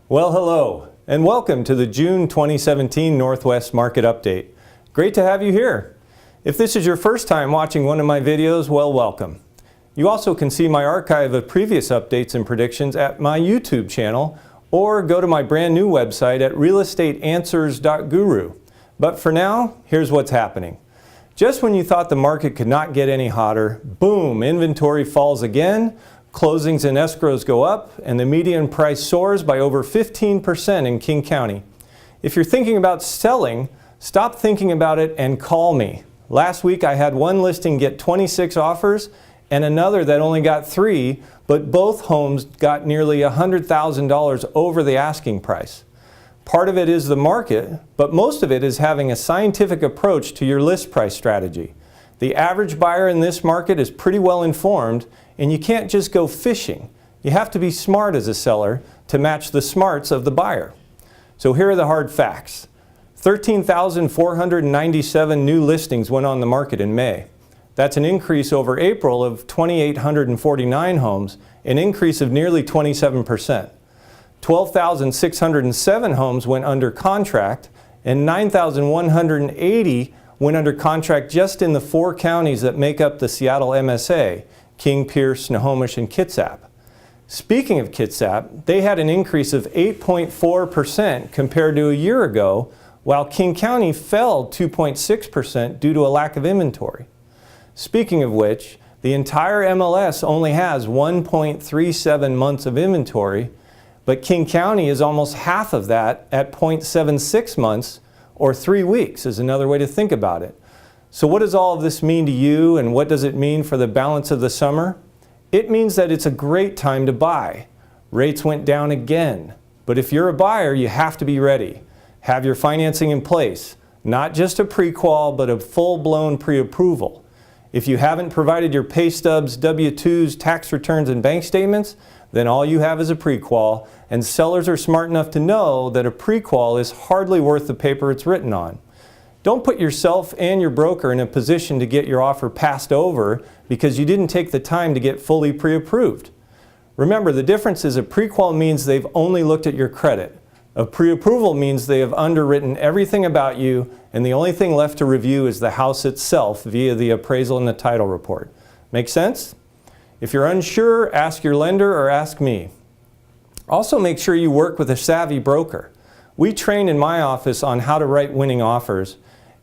Well, hello, and welcome to the June 2017 Northwest Market Update. Great to have you here. If this is your first time watching one of my videos, well, welcome. You also can see my archive of previous updates and predictions at my YouTube channel, or go to my brand new website at realestateanswers.guru. But for now, here's what's happening. Just when you thought the market could not get any hotter, boom, inventory falls again, closings and escrows go up, and the median price soars by over 15% in King County. If you're thinking about selling, stop thinking about it and call me. Last week I had one listing get 26 offers and another that only got 3, but both homes got nearly $100,000 over the asking price. Part of it is the market, but most of it is having a scientific approach to your list price strategy. The average buyer in this market is pretty well informed, and you can't just go fishing. You have to be smart as a seller to match the smarts of the buyer. So here are the hard facts. 13,497 new listings went on the market in May. That's an increase over April of 2,849 homes, an increase of nearly 27%. 12,607 homes went under contract, and 9,180 went under contract just in the 4 counties that make up the Seattle MSA, King, Pierce, Snohomish, and Kitsap. Speaking of Kitsap, they had an increase of 8.4% compared to a year ago, while King County fell 2.6% due to a lack of inventory. Speaking of which, the entire MLS only has 1.37 months of inventory, but King County is almost half of that at 0.76 months, or 3 weeks is another way to think about it. So what does all of this mean to you, and what does it mean for the balance of the summer? It means that it's a great time to buy. Rates went down again, but if you're a buyer, you have to be ready. Have your financing in place, not just a pre-qual, but a full-blown pre-approval. If you haven't provided your pay stubs, W-2s, tax returns, and bank statements, then all you have is a pre-qual, and sellers are smart enough to know that a pre-qual is hardly worth the paper it's written on. Don't put yourself and your broker in a position to get your offer passed over because you didn't take the time to get fully pre-approved. Remember, the difference is a pre-qual means they've only looked at your credit. A pre-approval means they have underwritten everything about you, and the only thing left to review is the house itself via the appraisal and the title report. Make sense? If you're unsure, ask your lender or ask me. Also, make sure you work with a savvy broker. We train in my office on how to write winning offers,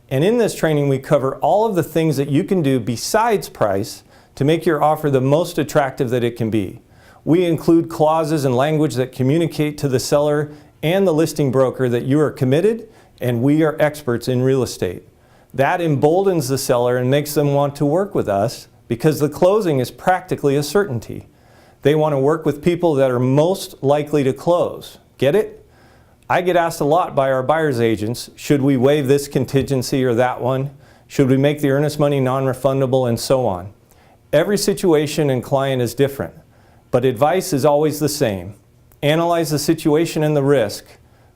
and in this training we cover all of the things that you can do besides price to make your offer the most attractive that it can be. We include clauses and language that communicate to the seller and the listing broker that you are committed and we are experts in real estate. That emboldens the seller and makes them want to work with us because the closing is practically a certainty. They want to work with people that are most likely to close. Get it? I get asked a lot by our buyer's agents, should we waive this contingency or that one? Should we make the earnest money non-refundable, and so on? Every situation and client is different, but advice is always the same. Analyze the situation and the risk,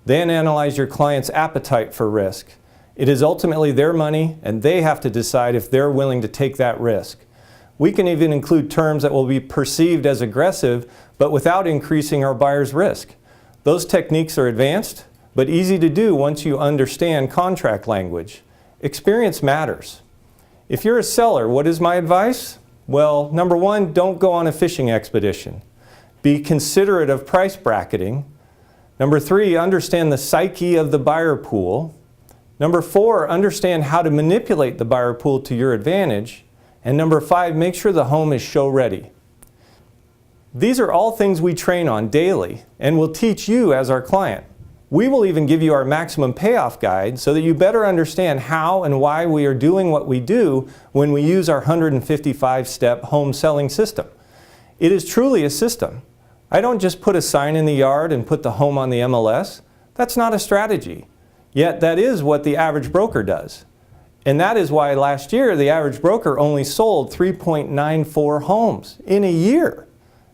then analyze your client's appetite for risk. It is ultimately their money, and they have to decide if they're willing to take that risk. We can even include terms that will be perceived as aggressive, but without increasing our buyer's risk. Those techniques are advanced, but easy to do once you understand contract language. Experience matters. If you're a seller, what is my advice? Well, number 1, don't go on a fishing expedition. Be considerate of price bracketing. Number 3, understand the psyche of the buyer pool. Number 4, understand how to manipulate the buyer pool to your advantage. And number 5, make sure the home is show ready. These are all things we train on daily and will teach you as our client. We will even give you our maximum payoff guide so that you better understand how and why we are doing what we do when we use our 155-step home selling system. It is truly a system. I don't just put a sign in the yard and put the home on the MLS. That's not a strategy. Yet that is what the average broker does. And that is why last year the average broker only sold 3.94 homes in a year.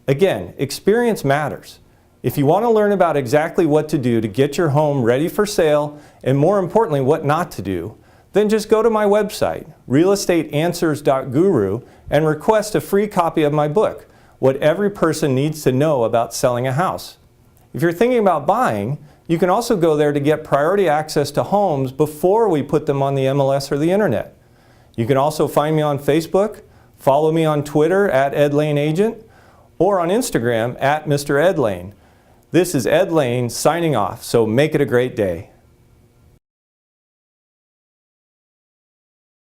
Again, experience matters. If you want to learn about exactly what to do to get your home ready for sale, and more importantly, what not to do, then just go to my website, realestateanswers.guru, and request a free copy of my book, What Every Person Needs to Know About Selling a House. If you're thinking about buying, you can also go there to get priority access to homes before we put them on the MLS or the internet. You can also find me on Facebook, follow me on Twitter at @EdLaineAgent, or on Instagram at Mr. Ed Laine. This is Ed Laine signing off, so make it a great day.